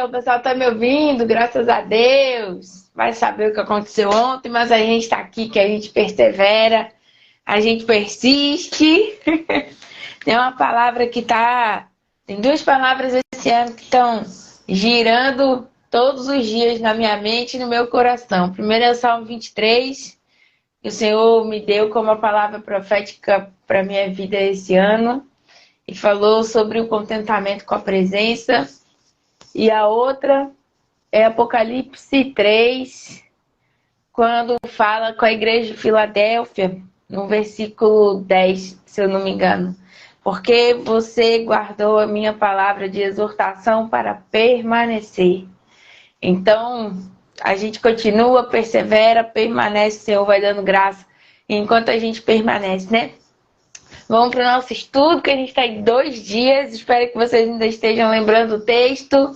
o pessoal tá me ouvindo, graças a Deus. Vai saber o que aconteceu ontem, mas a gente tá aqui, que a gente persevera, a gente persiste. Tem uma palavra que tá... Tem duas palavras esse ano que estão girando todos os dias na minha mente e no meu coração. Primeiro é o Salmo 23, que o Senhor me deu como a palavra profética para minha vida esse ano. E falou sobre o contentamento com a presença. E a outra é Apocalipse 3, quando fala com a igreja de Filadélfia, no versículo 10, se eu não me engano. Porque você guardou a minha palavra de exortação para permanecer. Então, a gente continua, persevera, permanece, o Senhor vai dando graça enquanto a gente permanece, né? Vamos para o nosso estudo, que a gente está em 2 dias. Espero que vocês ainda estejam lembrando o texto,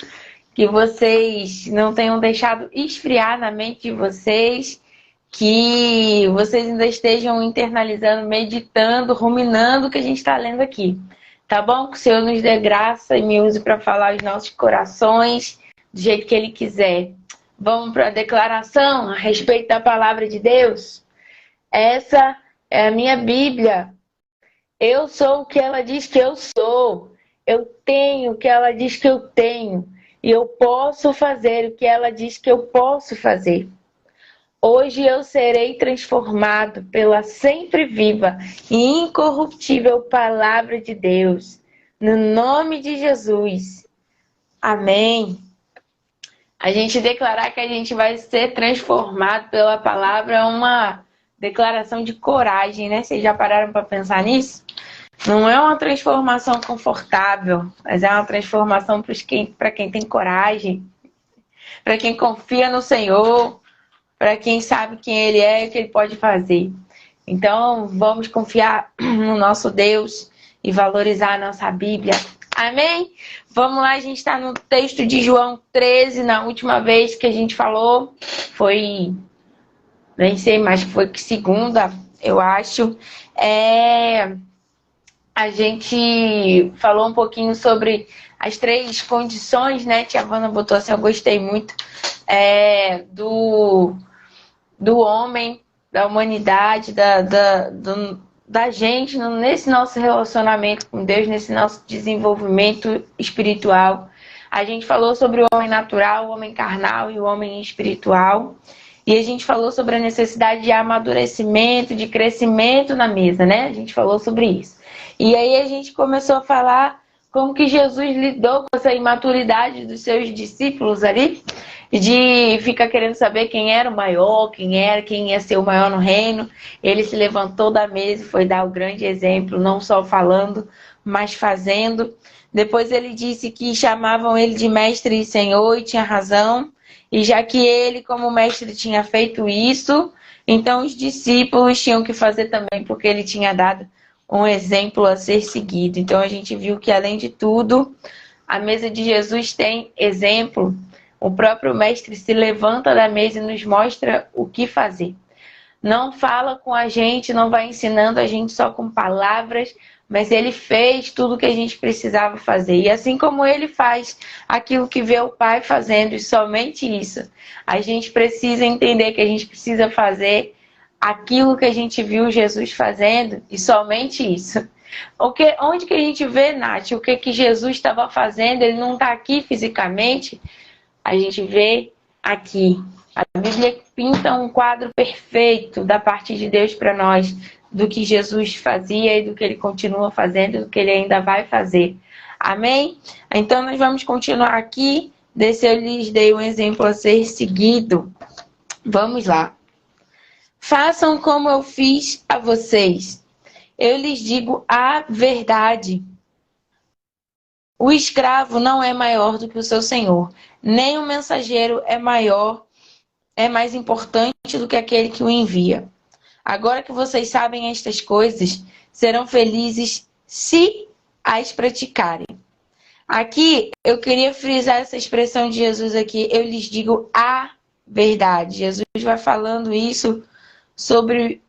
que vocês não tenham deixado esfriar na mente de vocês, que vocês ainda estejam internalizando, meditando, ruminando o que a gente está lendo aqui. Tá bom? Que o Senhor nos dê graça e me use para falar os nossos corações do jeito que Ele quiser. Vamos para a declaração a respeito da palavra de Deus? Essa é a minha Bíblia. Eu sou o que ela diz que eu sou. Eu tenho o que ela diz que eu tenho. E eu posso fazer o que ela diz que eu posso fazer. Hoje eu serei transformado pela sempre viva e incorruptível palavra de Deus. No nome de Jesus. Amém. A gente declarar que a gente vai ser transformado pela palavra é uma declaração de coragem, né? Vocês já pararam para pensar nisso? Não é uma transformação confortável, mas é uma transformação para quem tem coragem, para quem confia no Senhor, para quem sabe quem Ele é e o que Ele pode fazer. Então, vamos confiar no nosso Deus e valorizar a nossa Bíblia. Amém? Vamos lá, a gente está no texto de João 13, na última vez que a gente falou, foi, nem sei mais, foi que segunda, eu acho, a gente falou um pouquinho sobre as 3 condições, né? Tia Havana botou assim, eu gostei muito, do homem, da humanidade, da gente, nesse nosso relacionamento com Deus, nesse nosso desenvolvimento espiritual. A gente falou sobre o homem natural, o homem carnal e o homem espiritual. E a gente falou sobre a necessidade de amadurecimento, de crescimento na mesa, né? A gente falou sobre isso. E aí a gente começou a falar como que Jesus lidou com essa imaturidade dos seus discípulos ali, de ficar querendo saber quem era o maior, quem ia ser o maior no reino. Ele se levantou da mesa e foi dar o grande exemplo, não só falando, mas fazendo. Depois ele disse que chamavam ele de mestre e senhor, e tinha razão. E já que ele, como mestre, tinha feito isso, então os discípulos tinham que fazer também, porque ele tinha dado um exemplo a ser seguido. Então a gente viu que, além de tudo, a mesa de Jesus tem exemplo. O próprio mestre se levanta da mesa e nos mostra o que fazer. Não fala com a gente, não vai ensinando a gente só com palavras, mas ele fez tudo o que a gente precisava fazer. E assim como ele faz aquilo que vê o Pai fazendo, e somente isso, a gente precisa entender que a gente precisa fazer aquilo que a gente viu Jesus fazendo, e somente isso. Onde que a gente vê, Nath, o que Jesus estava fazendo? Ele não está aqui fisicamente, a gente vê aqui. A Bíblia pinta um quadro perfeito da parte de Deus para nós, do que Jesus fazia e do que Ele continua fazendo, do que Ele ainda vai fazer. Amém? Então nós vamos continuar aqui. Desse eu lhes dei um exemplo a ser seguido. Vamos lá. Façam como eu fiz a vocês. Eu lhes digo a verdade. O escravo não é maior do que o seu senhor, nem o mensageiro é mais importante do que aquele que o envia. Agora que vocês sabem estas coisas, serão felizes se as praticarem. Aqui, eu queria frisar essa expressão de Jesus aqui, eu lhes digo a verdade. Jesus vai falando isso sobre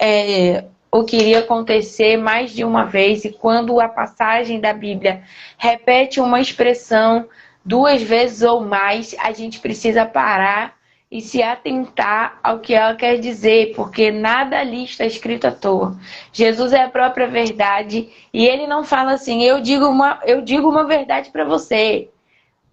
o que iria acontecer mais de uma vez, e quando a passagem da Bíblia repete uma expressão, 2 vezes ou mais, a gente precisa parar e se atentar ao que ela quer dizer, porque nada ali está escrito à toa. Jesus é a própria verdade e ele não fala assim, eu digo uma verdade para você.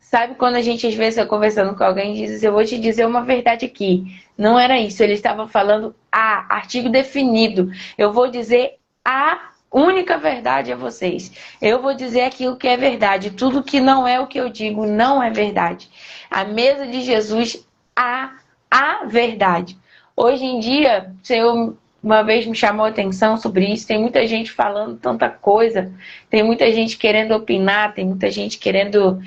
Sabe quando a gente às vezes está conversando com alguém e diz, eu vou te dizer uma verdade aqui. Não era isso, ele estava falando artigo definido. Eu vou dizer a única verdade a vocês. Eu vou dizer aquilo que é verdade. Tudo que não é o que eu digo não é verdade. A mesa de Jesus, a verdade. Hoje em dia, o Senhor uma vez me chamou a atenção sobre isso, tem muita gente falando tanta coisa, tem muita gente querendo opinar, tem muita gente querendo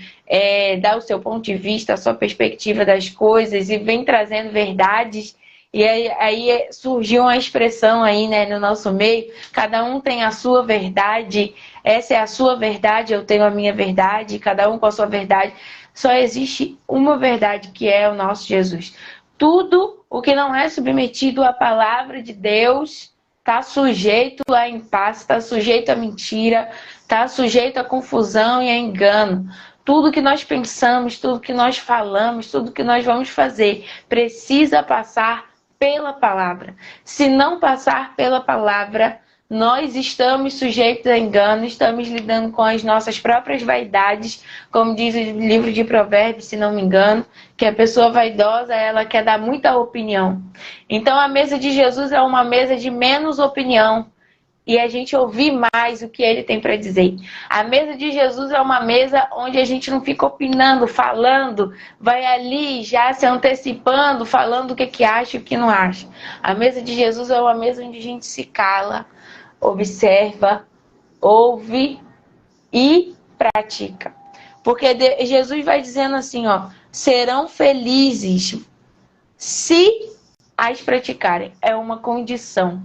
dar o seu ponto de vista, a sua perspectiva das coisas e vem trazendo verdades. E aí surgiu uma expressão aí, né, no nosso meio, cada um tem a sua verdade, essa é a sua verdade, eu tenho a minha verdade, cada um com a sua verdade. Só existe uma verdade, que é o nosso Jesus. Tudo o que não é submetido à palavra de Deus está sujeito a impasse, está sujeito a mentira, está sujeito a confusão e a engano. Tudo que nós pensamos, tudo que nós falamos, tudo que nós vamos fazer precisa passar pela palavra. Se não passar pela palavra, nós estamos sujeitos a engano, estamos lidando com as nossas próprias vaidades, como diz o livro de Provérbios, se não me engano, que a pessoa vaidosa, ela quer dar muita opinião. Então a mesa de Jesus é uma mesa de menos opinião e a gente ouvir mais o que ele tem para dizer. A mesa de Jesus é uma mesa onde a gente não fica opinando, falando, vai ali já se antecipando, falando o que acha e o que não acha. A mesa de Jesus é uma mesa onde a gente se cala, observa, ouve e pratica. Porque Jesus vai dizendo assim, ó, serão felizes se as praticarem. É uma condição.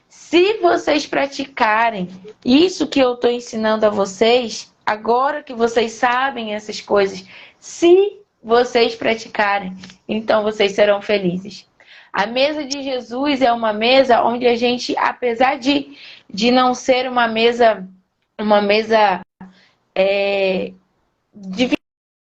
Se vocês praticarem isso que eu estou ensinando a vocês, agora que vocês sabem essas coisas, se vocês praticarem, então vocês serão felizes. A mesa de Jesus é uma mesa onde a gente, apesar de não ser uma mesa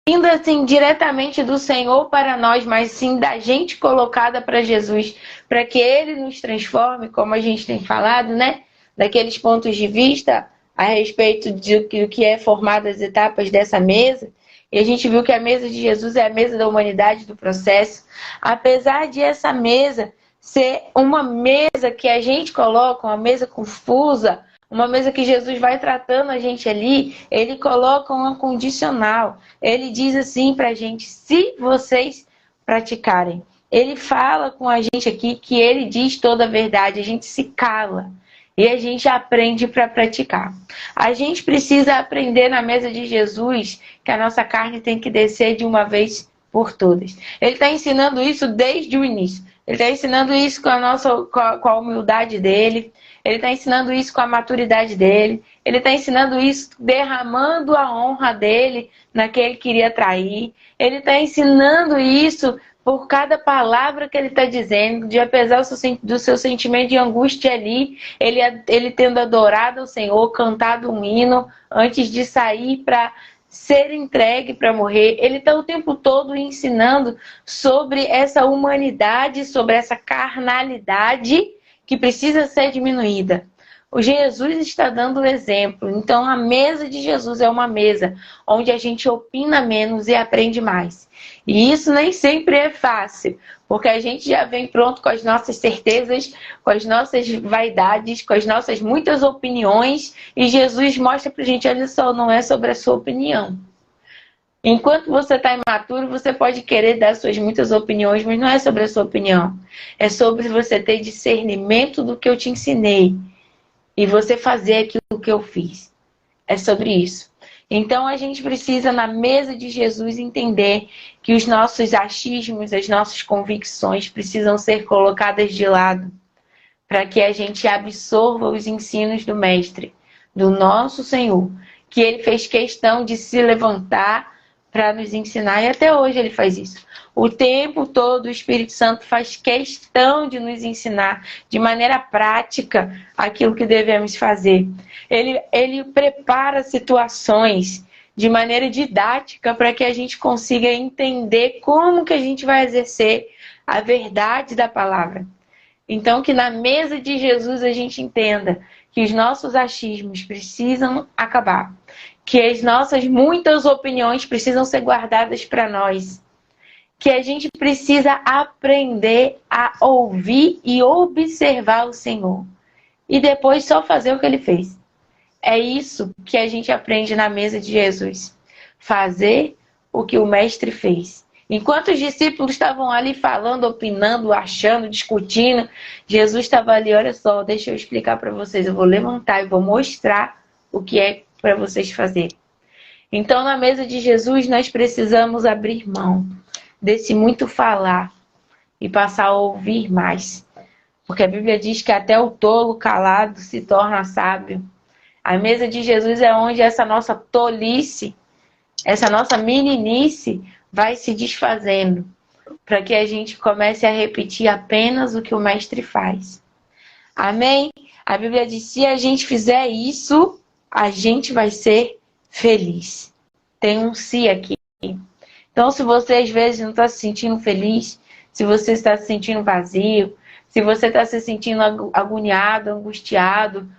vindo assim diretamente do Senhor para nós, mas sim da gente colocada para Jesus, para que Ele nos transforme, como a gente tem falado, né? Daqueles pontos de vista a respeito do que é formado as etapas dessa mesa. E a gente viu que a mesa de Jesus é a mesa da humanidade, do processo. Apesar de essa mesa ser uma mesa que a gente coloca, uma mesa confusa, uma mesa que Jesus vai tratando a gente ali, ele coloca uma condicional. Ele diz assim pra gente, se vocês praticarem. Ele fala com a gente aqui que ele diz toda a verdade, a gente se cala. E a gente aprende para praticar. A gente precisa aprender na mesa de Jesus que a nossa carne tem que descer de uma vez por todas. Ele está ensinando isso desde o início. Ele está ensinando isso com a humildade dele. Ele está ensinando isso com a maturidade dele. Ele está ensinando isso derramando a honra dele naquele que iria trair. Ele está ensinando isso por cada palavra que ele está dizendo, de apesar do seu sentimento de angústia ali, ele tendo adorado ao Senhor, cantado um hino antes de sair para ser entregue para morrer. Ele está o tempo todo ensinando sobre essa humanidade, sobre essa carnalidade que precisa ser diminuída. O Jesus está dando o exemplo. Então, a mesa de Jesus é uma mesa onde a gente opina menos e aprende mais. E isso nem sempre é fácil, porque a gente já vem pronto com as nossas certezas, com as nossas vaidades, com as nossas muitas opiniões, e Jesus mostra pra gente, olha só, não é sobre a sua opinião. Enquanto você está imaturo, você pode querer dar suas muitas opiniões, mas não é sobre a sua opinião. É sobre você ter discernimento do que eu te ensinei e você fazer aquilo que eu fiz. É sobre isso. Então a gente precisa, na mesa de Jesus, entender que os nossos achismos, as nossas convicções precisam ser colocadas de lado para que a gente absorva os ensinos do Mestre, do nosso Senhor, que ele fez questão de se levantar para nos ensinar, e até hoje ele faz isso. O tempo todo o Espírito Santo faz questão de nos ensinar de maneira prática aquilo que devemos fazer. Ele prepara situações de maneira didática para que a gente consiga entender como que a gente vai exercer a verdade da palavra. Então, que na mesa de Jesus a gente entenda que os nossos achismos precisam acabar, que as nossas muitas opiniões precisam ser guardadas para nós, que a gente precisa aprender a ouvir e observar o Senhor e depois só fazer o que Ele fez. É isso que a gente aprende na mesa de Jesus. Fazer o que o Mestre fez. Enquanto os discípulos estavam ali falando, opinando, achando, discutindo, Jesus estava ali, olha só, deixa eu explicar para vocês. Eu vou levantar e vou mostrar o que é para vocês fazerem. Então, na mesa de Jesus, nós precisamos abrir mão desse muito falar e passar a ouvir mais. Porque a Bíblia diz que até o tolo calado se torna sábio. A mesa de Jesus é onde essa nossa tolice, essa nossa meninice vai se desfazendo, para que a gente comece a repetir apenas o que o Mestre faz. Amém? A Bíblia diz, se a gente fizer isso, a gente vai ser feliz. Tem um "se" aqui. Então, se você às vezes não está se sentindo feliz, se você está se sentindo vazio, se você está se sentindo agoniado, angustiado,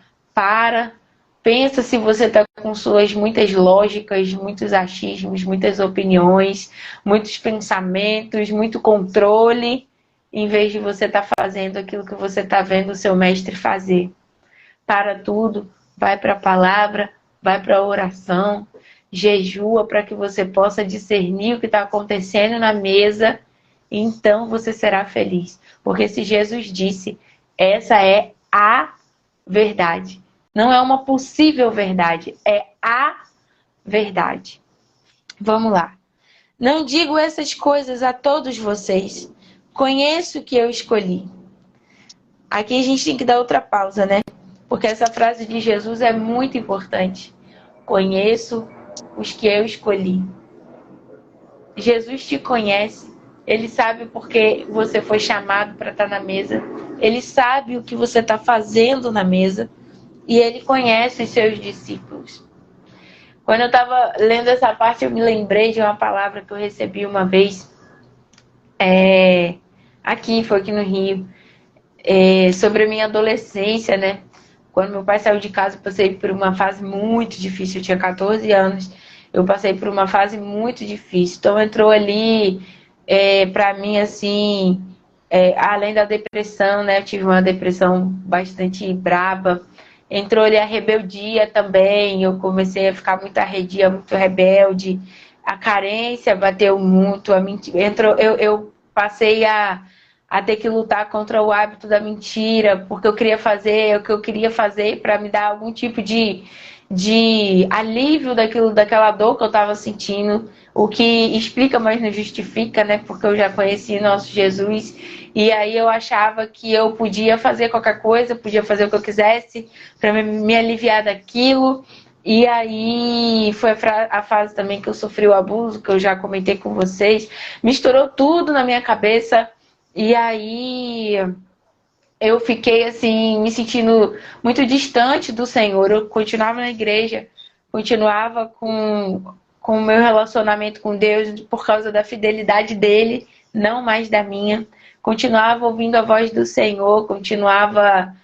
pensa se você está com suas muitas lógicas, muitos achismos, muitas opiniões, muitos pensamentos, muito controle, em vez de você estar fazendo aquilo que você está vendo o seu Mestre fazer. Para tudo, vai para a palavra, vai para a oração, jejua para que você possa discernir o que está acontecendo na mesa, e então você será feliz. Porque se Jesus disse, essa é a verdade. Não é uma possível verdade, é a verdade. Vamos lá. Não digo essas coisas a todos vocês. Conheço o que eu escolhi. Aqui a gente tem que dar outra pausa, né? Porque essa frase de Jesus é muito importante. Conheço os que eu escolhi. Jesus te conhece. Ele sabe porque você foi chamado para estar na mesa. Ele sabe o que você está fazendo na mesa. E ele conhece os seus discípulos. Quando eu estava lendo essa parte, eu me lembrei de uma palavra que eu recebi uma vez. Foi aqui no Rio. Sobre a minha adolescência, né? Quando meu pai saiu de casa, eu passei por uma fase muito difícil. Eu tinha 14 anos. Eu passei por uma fase muito difícil. Então entrou ali, para mim, assim, além da depressão, né? Eu tive uma depressão bastante braba. Entrou ali a rebeldia também, eu comecei a ficar muito arredia, muito rebelde. A carência bateu muito, a mentira. Eu passei a ter que lutar contra o hábito da mentira, porque eu queria fazer o que eu queria fazer para me dar algum tipo de alívio daquela dor que eu estava sentindo. O que explica, mas não justifica, né? Porque eu já conheci nosso Jesus. E aí eu achava que eu podia fazer qualquer coisa, podia fazer o que eu quisesse para me aliviar daquilo. E aí foi a fase também que eu sofri o abuso, que eu já comentei com vocês. Misturou tudo na minha cabeça. E aí eu fiquei assim, me sentindo muito distante do Senhor. Eu continuava na igreja, continuava com o meu relacionamento com Deus por causa da fidelidade dele, não mais da minha. Continuava ouvindo a voz do Senhor, continuava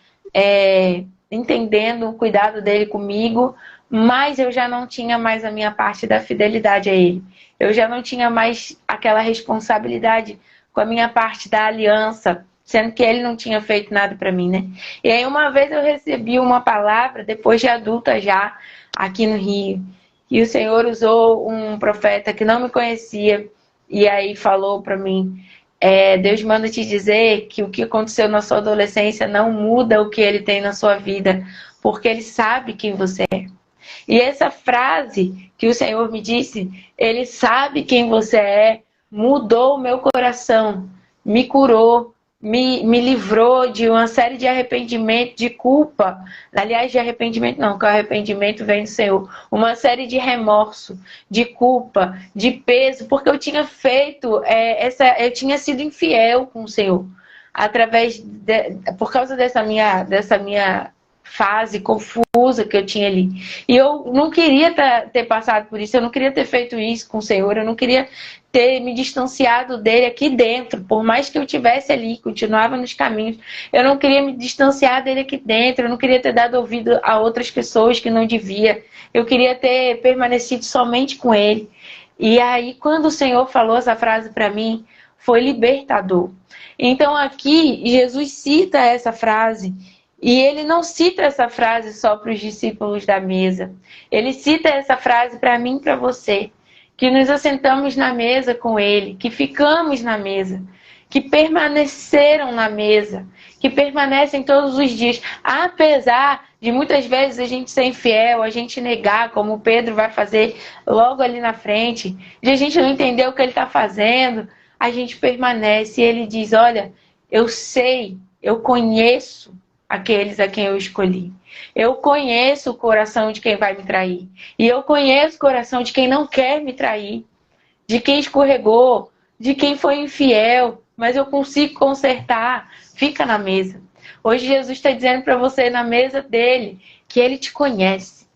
entendendo o cuidado dele comigo, mas eu já não tinha mais a minha parte da fidelidade a ele. Eu já não tinha mais aquela responsabilidade com a minha parte da aliança, sendo que ele não tinha feito nada para mim, né? E aí uma vez eu recebi uma palavra, depois de adulta já, aqui no Rio, e o Senhor usou um profeta que não me conhecia, e aí falou para mim, Deus manda te dizer que o que aconteceu na sua adolescência não muda o que ele tem na sua vida, porque ele sabe quem você é. E essa frase que o Senhor me disse, ele sabe quem você é, mudou o meu coração, me curou, me livrou de uma série de arrependimento, de culpa. Aliás, de arrependimento não, que o arrependimento vem do Senhor. Uma série de remorso, de culpa, de peso, porque eu tinha feito, eu tinha sido infiel com o Senhor. Por causa dessa minha fase confusa que eu tinha ali. E eu não queria ter passado por isso, eu não queria ter feito isso com o Senhor, eu não queria ter me distanciado dele aqui dentro, por mais que eu estivesse ali, continuava nos caminhos, eu não queria me distanciar dele aqui dentro, eu não queria ter dado ouvido a outras pessoas que não devia, eu queria ter permanecido somente com ele. E aí, quando o Senhor falou essa frase para mim, foi libertador. Então aqui, Jesus cita essa frase, e ele não cita essa frase só para os discípulos da mesa. Ele cita essa frase para mim e para você, que nos assentamos na mesa com ele, que ficamos na mesa, que permaneceram na mesa, que permanecem todos os dias, apesar de muitas vezes a gente ser infiel, a gente negar, como o Pedro vai fazer logo ali na frente, de a gente não entender o que ele está fazendo, a gente permanece e ele diz, olha, eu sei, eu conheço aqueles a quem eu escolhi. Eu conheço o coração de quem vai me trair. E eu conheço o coração de quem não quer me trair. De quem escorregou, de quem foi infiel. Mas eu consigo consertar. Fica na mesa. Hoje Jesus está dizendo para você na mesa dele que ele te conhece.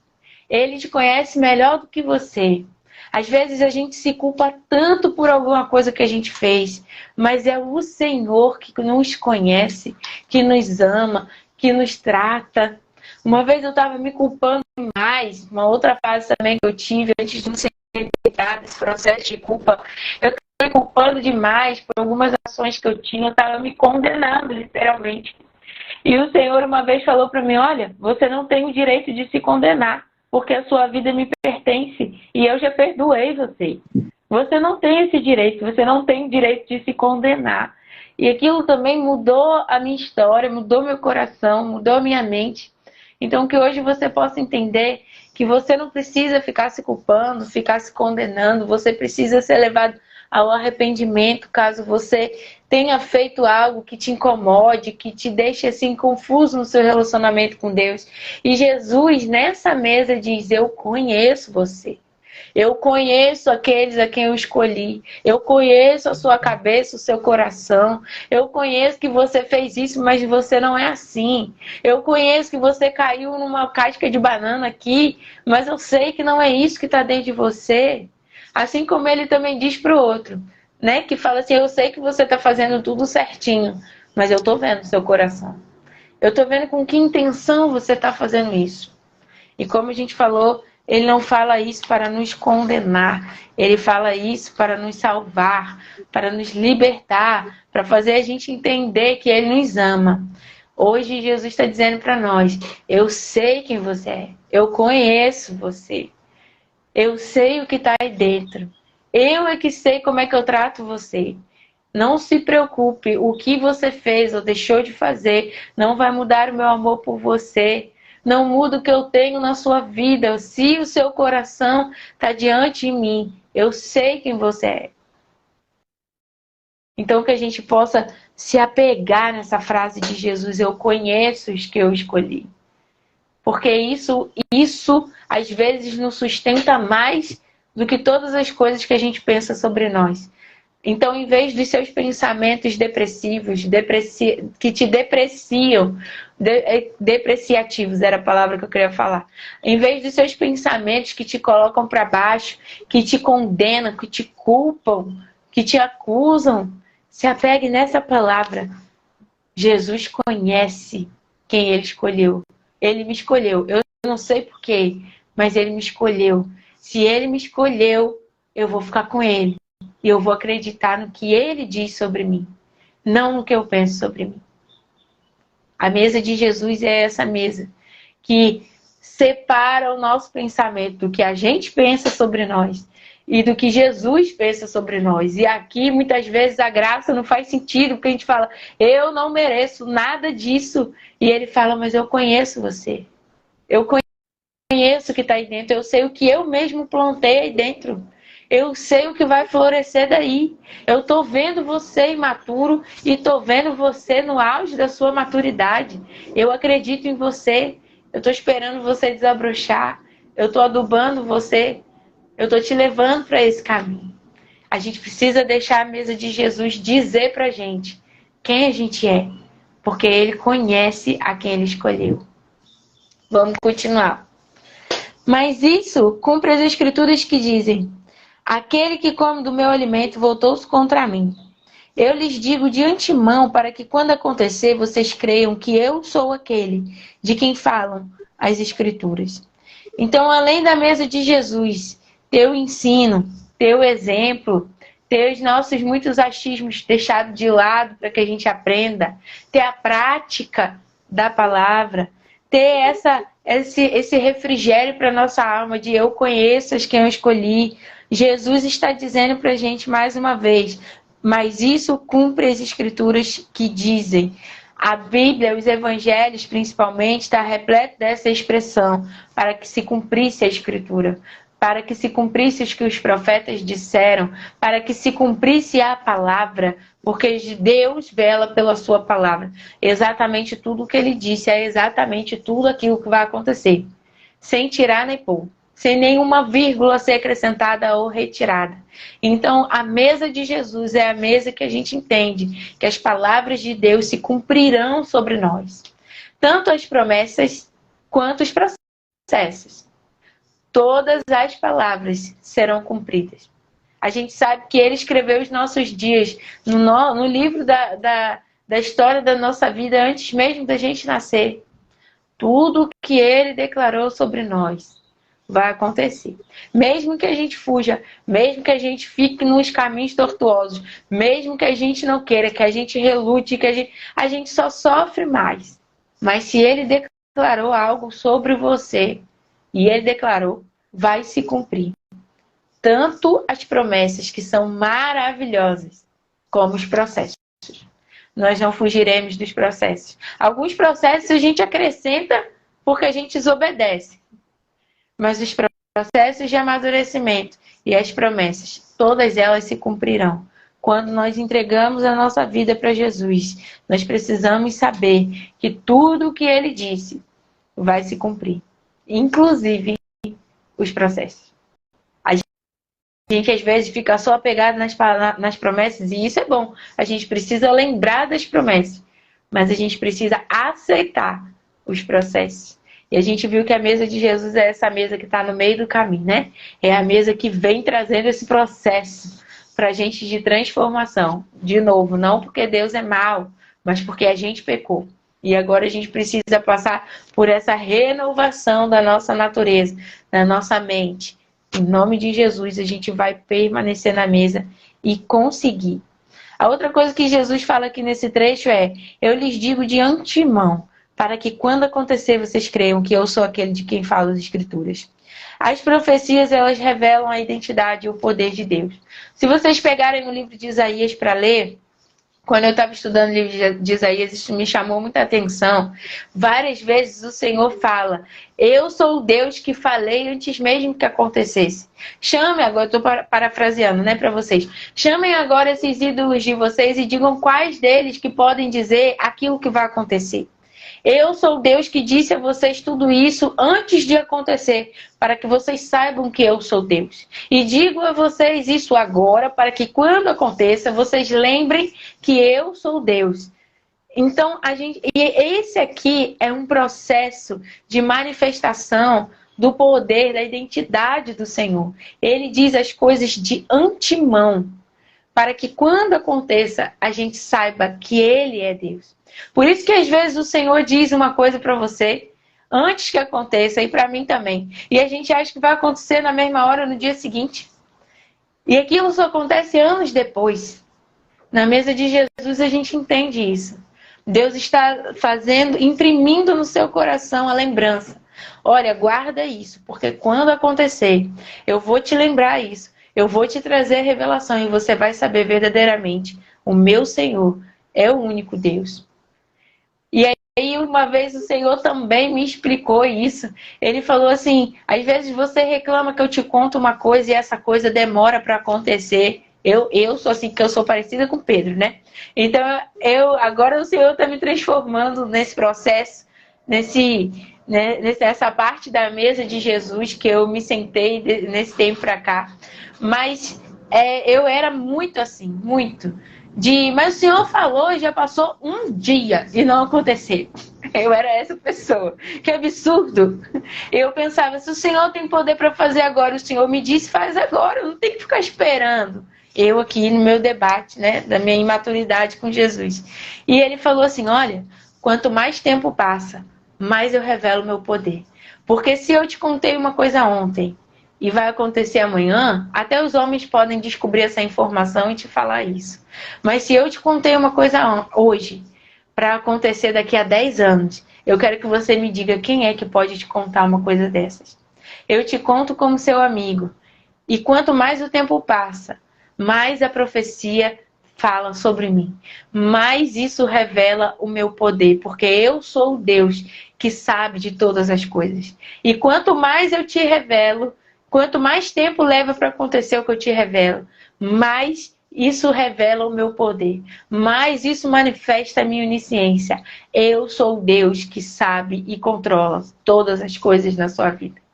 Ele te conhece melhor do que você. Às vezes a gente se culpa tanto por alguma coisa que a gente fez, mas é o Senhor que nos conhece, que nos ama, que nos trata. Uma vez eu estava me culpando demais, uma outra fase também que eu tive antes de não ser libertada desse processo de culpa, eu estava me culpando demais por algumas ações que eu tinha, eu estava me condenando literalmente. E o Senhor uma vez falou para mim, olha, você não tem o direito de se condenar, porque a sua vida me pertence e eu já perdoei você. Você não tem esse direito, você não tem o direito de se condenar. E aquilo também mudou a minha história, mudou meu coração, mudou a minha mente. Então que hoje você possa entender que você não precisa ficar se culpando, ficar se condenando, você precisa ser levado ao arrependimento caso você tenha feito algo que te incomode, que te deixe assim confuso no seu relacionamento com Deus. E Jesus nessa mesa diz, eu conheço você. Eu conheço aqueles a quem eu escolhi. Eu conheço a sua cabeça, o seu coração. Eu conheço que você fez isso, mas você não é assim. Eu conheço que você caiu numa casca de banana aqui, mas eu sei que não é isso que está dentro de você. Assim como ele também diz para o outro, né? Que fala assim, eu sei que você está fazendo tudo certinho, mas eu estou vendo o seu coração. Eu estou vendo com que intenção você está fazendo isso. E como a gente falou, ele não fala isso para nos condenar. Ele fala isso para nos salvar, para nos libertar, para fazer a gente entender que ele nos ama. Hoje Jesus está dizendo para nós, eu sei quem você é, eu conheço você. Eu sei o que está aí dentro. Eu é que sei como é que eu trato você. Não se preocupe, o que você fez ou deixou de fazer não vai mudar o meu amor por você. Não muda o que eu tenho na sua vida. Se o seu coração está diante de mim, eu sei quem você é. Então que a gente possa se apegar nessa frase de Jesus, eu conheço os que eu escolhi. Porque isso às vezes nos sustenta mais do que todas as coisas que a gente pensa sobre nós. Então, em vez dos seus pensamentos depressivos, que te depreciam, depreciativos era a palavra que eu queria falar. Em vez dos seus pensamentos que te colocam para baixo, que te condenam, que te culpam, que te acusam, se apegue nessa palavra. Jesus conhece quem ele escolheu. Ele me escolheu. Eu não sei porquê, mas ele me escolheu. Se ele me escolheu, eu vou ficar com ele. E eu vou acreditar no que ele diz sobre mim, não no que eu penso sobre mim. A mesa de Jesus é essa mesa que separa o nosso pensamento do que a gente pensa sobre nós e do que Jesus pensa sobre nós. E aqui, muitas vezes, a graça não faz sentido, porque a gente fala, eu não mereço nada disso. E ele fala, mas eu conheço você. Eu conheço o que está aí dentro, eu sei o que eu mesmo plantei aí dentro. Eu sei o que vai florescer daí. Eu estou vendo você imaturo e estou vendo você no auge da sua maturidade. Eu acredito em você. Eu estou esperando você desabrochar. Eu estou adubando você. Eu estou te levando para esse caminho. A gente precisa deixar a mesa de Jesus dizer para a gente quem a gente é. Porque ele conhece a quem ele escolheu. Vamos continuar. Mas isso cumpre as escrituras que dizem: aquele que come do meu alimento voltou-se contra mim. Eu lhes digo de antemão para que quando acontecer vocês creiam que eu sou aquele de quem falam as escrituras. Então, além da mesa de Jesus, teu ensino, teu exemplo, ter os nossos muitos achismos deixados de lado para que a gente aprenda, ter a prática da palavra, ter esse refrigério para nossa alma de eu conheço as quem eu escolhi. Jesus está dizendo para a gente mais uma vez, mas isso cumpre as escrituras que dizem. A Bíblia, os evangelhos principalmente, está repleto dessa expressão, para que se cumprisse a escritura, para que se cumprisse o que os profetas disseram, para que se cumprisse a palavra, porque Deus vela pela sua palavra. Exatamente tudo o que ele disse, é exatamente tudo aquilo que vai acontecer, sem tirar nem pôr, sem nenhuma vírgula ser acrescentada ou retirada. Então, a mesa de Jesus é a mesa que a gente entende que as palavras de Deus se cumprirão sobre nós. Tanto as promessas quanto os processos. Todas as palavras serão cumpridas. A gente sabe que ele escreveu os nossos dias no livro da história da nossa vida antes mesmo da gente nascer. Tudo que ele declarou sobre nós vai acontecer. Mesmo que a gente fuja, mesmo que a gente fique nos caminhos tortuosos, mesmo que a gente não queira, que a gente relute, que a gente só sofre mais. Mas se ele declarou algo sobre você, e ele declarou, vai se cumprir. Tanto as promessas, que são maravilhosas, como os processos. Nós não fugiremos dos processos. Alguns processos a gente acrescenta porque a gente desobedece. Mas os processos de amadurecimento e as promessas, todas elas se cumprirão. Quando nós entregamos a nossa vida para Jesus, nós precisamos saber que tudo o que ele disse vai se cumprir. Inclusive os processos. A gente às vezes fica só apegado nas promessas, e isso é bom. A gente precisa lembrar das promessas, mas a gente precisa aceitar os processos. E a gente viu que a mesa de Jesus é essa mesa que está no meio do caminho, né? É a mesa que vem trazendo esse processo para a gente de transformação. De novo, não porque Deus é mau, mas porque a gente pecou. E agora a gente precisa passar por essa renovação da nossa natureza, da nossa mente. Em nome de Jesus, a gente vai permanecer na mesa e conseguir. A outra coisa que Jesus fala aqui nesse trecho é: eu lhes digo de antemão, para que quando acontecer vocês creiam que eu sou aquele de quem fala as Escrituras. As profecias, elas revelam a identidade e o poder de Deus. Se vocês pegarem o livro de Isaías para ler, quando eu estava estudando o livro de Isaías, isso me chamou muita atenção. Várias vezes o Senhor fala: eu sou o Deus que falei antes mesmo que acontecesse. Chame agora, estou parafraseando, né, para vocês. Chamem agora esses ídolos de vocês e digam quais deles que podem dizer aquilo que vai acontecer. Eu sou Deus que disse a vocês tudo isso antes de acontecer, para que vocês saibam que eu sou Deus. E digo a vocês isso agora, para que quando aconteça, vocês lembrem que eu sou Deus. Então, esse aqui é um processo de manifestação do poder, da identidade do Senhor. Ele diz as coisas de antemão, para que quando aconteça, a gente saiba que Ele é Deus. Por isso que às vezes o Senhor diz uma coisa para você antes que aconteça, e para mim também. E a gente acha que vai acontecer na mesma hora, no dia seguinte. E aquilo só acontece anos depois. Na mesa de Jesus a gente entende isso. Deus está imprimindo no seu coração a lembrança. Olha, guarda isso, porque quando acontecer, eu vou te lembrar isso. Eu vou te trazer a revelação e você vai saber verdadeiramente: o meu Senhor é o único Deus. E aí, uma vez o Senhor também me explicou isso. Ele falou assim: às vezes você reclama que eu te conto uma coisa e essa coisa demora para acontecer. Eu sou assim, que eu sou parecida com Pedro, né? Então, agora o Senhor está me transformando nesse processo, nessa parte da mesa de Jesus que eu me sentei nesse tempo para cá. Mas eu era muito assim, muito. Mas o Senhor falou, já passou um dia e não aconteceu. Eu era essa pessoa. Que absurdo. Eu pensava, se o Senhor tem poder para fazer agora, o Senhor me disse, faz agora. Eu não tenho que ficar esperando. Eu aqui no meu debate, né, da minha imaturidade com Jesus. E ele falou assim, olha, quanto mais tempo passa, mais eu revelo o meu poder. Porque se eu te contei uma coisa ontem e vai acontecer amanhã, até os homens podem descobrir essa informação e te falar isso. Mas se eu te contei uma coisa hoje, para acontecer daqui a 10 anos, eu quero que você me diga quem é que pode te contar uma coisa dessas. Eu te conto como seu amigo. E quanto mais o tempo passa, mais a profecia fala sobre mim. Mais isso revela o meu poder, porque eu sou o Deus que sabe de todas as coisas. E quanto mais eu te revelo, quanto mais tempo leva para acontecer o que eu te revelo, mais isso revela o meu poder. Mais isso manifesta a minha onisciência. Eu sou o Deus que sabe e controla todas as coisas na sua vida.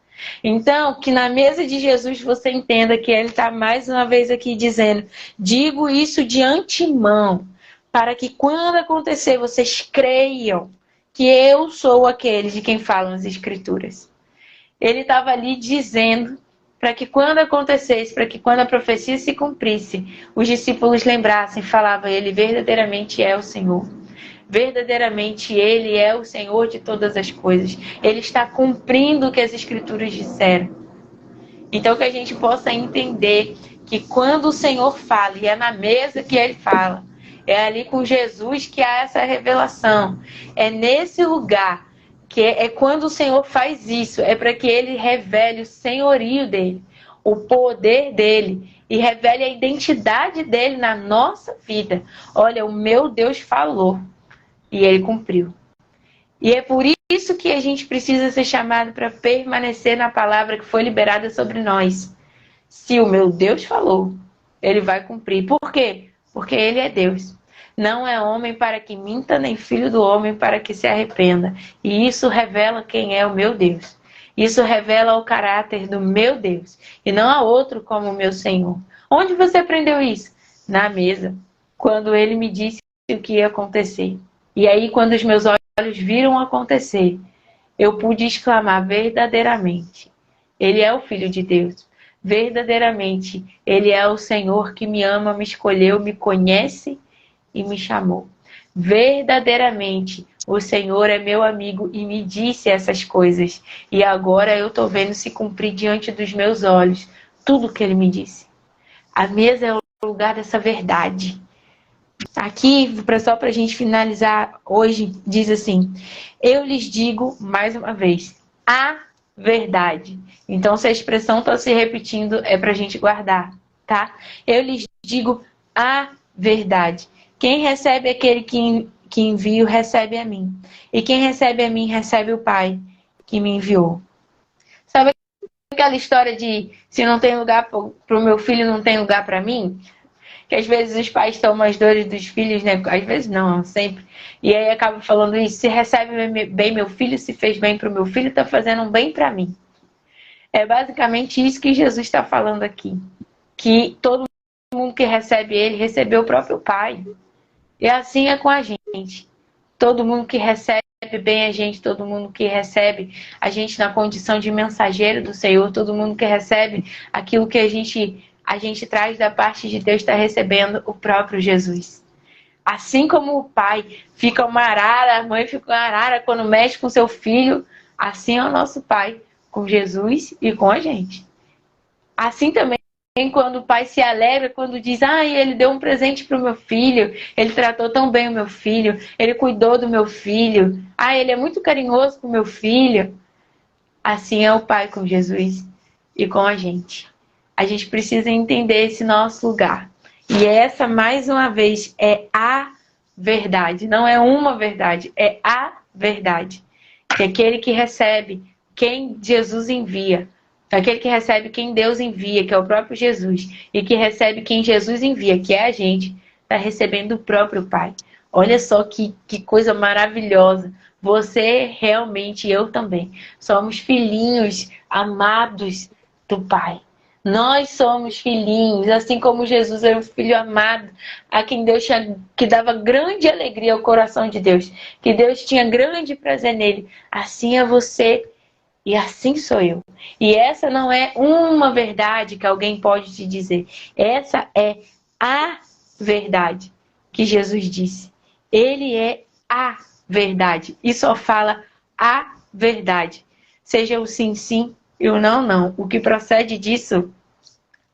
Então, que na mesa de Jesus você entenda que ele está mais uma vez aqui dizendo, digo isso de antemão, para que quando acontecer vocês creiam que eu sou aquele de quem falam as Escrituras. Ele estava ali dizendo para que quando acontecesse, para que quando a profecia se cumprisse, os discípulos lembrassem, falava, ele verdadeiramente é o Senhor. Verdadeiramente Ele é o Senhor de todas as coisas. Ele está cumprindo o que as Escrituras disseram. Então que a gente possa entender que quando o Senhor fala, e é na mesa que Ele fala, é ali com Jesus que há essa revelação. É nesse lugar que é quando o Senhor faz isso, é para que Ele revele o senhorio dEle, o poder dEle, e revele a identidade dEle na nossa vida. Olha, o meu Deus falou. E ele cumpriu. E é por isso que a gente precisa ser chamado para permanecer na palavra que foi liberada sobre nós. Se o meu Deus falou, ele vai cumprir. Por quê? Porque ele é Deus. Não é homem para que minta, nem filho do homem para que se arrependa. E isso revela quem é o meu Deus. Isso revela o caráter do meu Deus. E não há outro como o meu Senhor. Onde você aprendeu isso? Na mesa. Quando ele me disse o que ia acontecer. E aí, quando os meus olhos viram acontecer, eu pude exclamar verdadeiramente, Ele é o Filho de Deus. Verdadeiramente, Ele é o Senhor que me ama, me escolheu, me conhece e me chamou. Verdadeiramente, o Senhor é meu amigo e me disse essas coisas. E agora eu estou vendo se cumprir diante dos meus olhos tudo o que Ele me disse. A mesa é o lugar dessa verdade. Aqui, só para a gente finalizar hoje, diz assim, eu lhes digo mais uma vez, a verdade. Então, se a expressão está se repetindo, é para a gente guardar, tá? Eu lhes digo a verdade. Quem recebe aquele que envio, recebe a mim. E quem recebe a mim, recebe o Pai que me enviou. Sabe aquela história de se não tem lugar para o meu filho, não tem lugar para mim? Que às vezes os pais tomam as dores dos filhos, né? Às vezes não, sempre. E aí acaba falando isso, se recebe bem meu filho, se fez bem para o meu filho, está fazendo um bem para mim. É basicamente isso que Jesus está falando aqui. Que todo mundo que recebe ele, recebeu o próprio Pai. E assim é com a gente. Todo mundo que recebe bem a gente, todo mundo que recebe a gente na condição de mensageiro do Senhor, todo mundo que recebe aquilo que a gente traz da parte de Deus, está recebendo o próprio Jesus. Assim como o pai fica uma arara, a mãe fica uma arara quando mexe com seu filho, assim é o nosso Pai com Jesus e com a gente. Assim também quando o pai se alegra, quando diz, ele deu um presente para o meu filho, ele tratou tão bem o meu filho, ele cuidou do meu filho, ele é muito carinhoso com o meu filho. Assim é o Pai com Jesus e com a gente. A gente precisa entender esse nosso lugar. E essa, mais uma vez, é a verdade. Não é uma verdade, é a verdade. Que aquele que recebe quem Jesus envia, aquele que recebe quem Deus envia, que é o próprio Jesus, e que recebe quem Jesus envia, que é a gente, está recebendo o próprio Pai. Olha só que coisa maravilhosa. Você realmente, eu também, somos filhinhos amados do Pai. Nós somos filhinhos, assim como Jesus era um filho amado, a quem Deus tinha, que dava grande alegria ao coração de Deus, que Deus tinha grande prazer nele. Assim é você e assim sou eu. E essa não é uma verdade que alguém pode te dizer. Essa é a verdade que Jesus disse. Ele é a verdade e só fala a verdade. Seja o sim, sim e o não, não. O que procede disso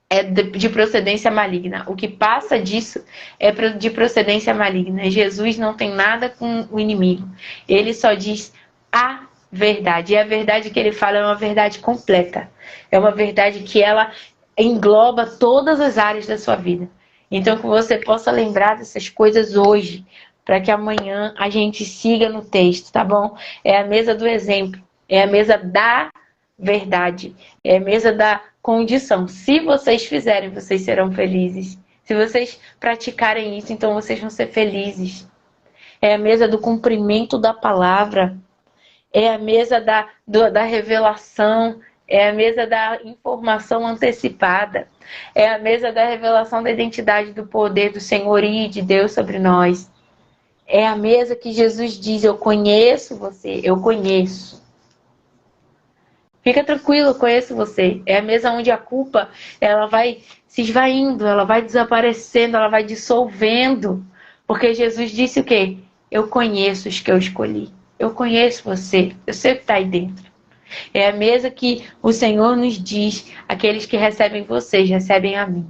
é de procedência maligna. O que passa disso é de procedência maligna. Jesus não tem nada com o inimigo. Ele só diz a verdade. E a verdade que ele fala é uma verdade completa. É uma verdade que ela engloba todas as áreas da sua vida. Então que você possa lembrar dessas coisas hoje, para que amanhã a gente siga no texto, tá bom? É a mesa do exemplo. É a mesa da verdade. É a mesa da condição. Se vocês fizerem, vocês serão felizes. Se vocês praticarem isso, então vocês vão ser felizes. É a mesa do cumprimento da palavra. É a mesa da revelação. É a mesa da informação antecipada. É a mesa da revelação da identidade do poder do senhorio e de Deus sobre nós. É a mesa que Jesus diz: eu conheço você, eu conheço. Fica tranquilo, eu conheço você. É a mesa onde a culpa ela vai se esvaindo, ela vai desaparecendo, ela vai dissolvendo. Porque Jesus disse o quê? Eu conheço os que eu escolhi. Eu conheço você. Eu sei o que está aí dentro. É a mesa que o Senhor nos diz: aqueles que recebem vocês, recebem a mim.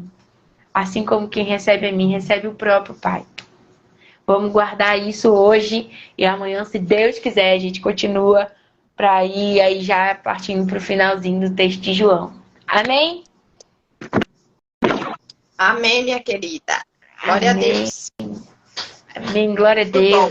Assim como quem recebe a mim, recebe o próprio Pai. Vamos guardar isso hoje e amanhã, se Deus quiser, a gente continua para ir aí já partindo para o finalzinho do texto de João. Amém? Amém, minha querida. Glória Amém. a Deus. Amém. Glória a Muito bom. Deus.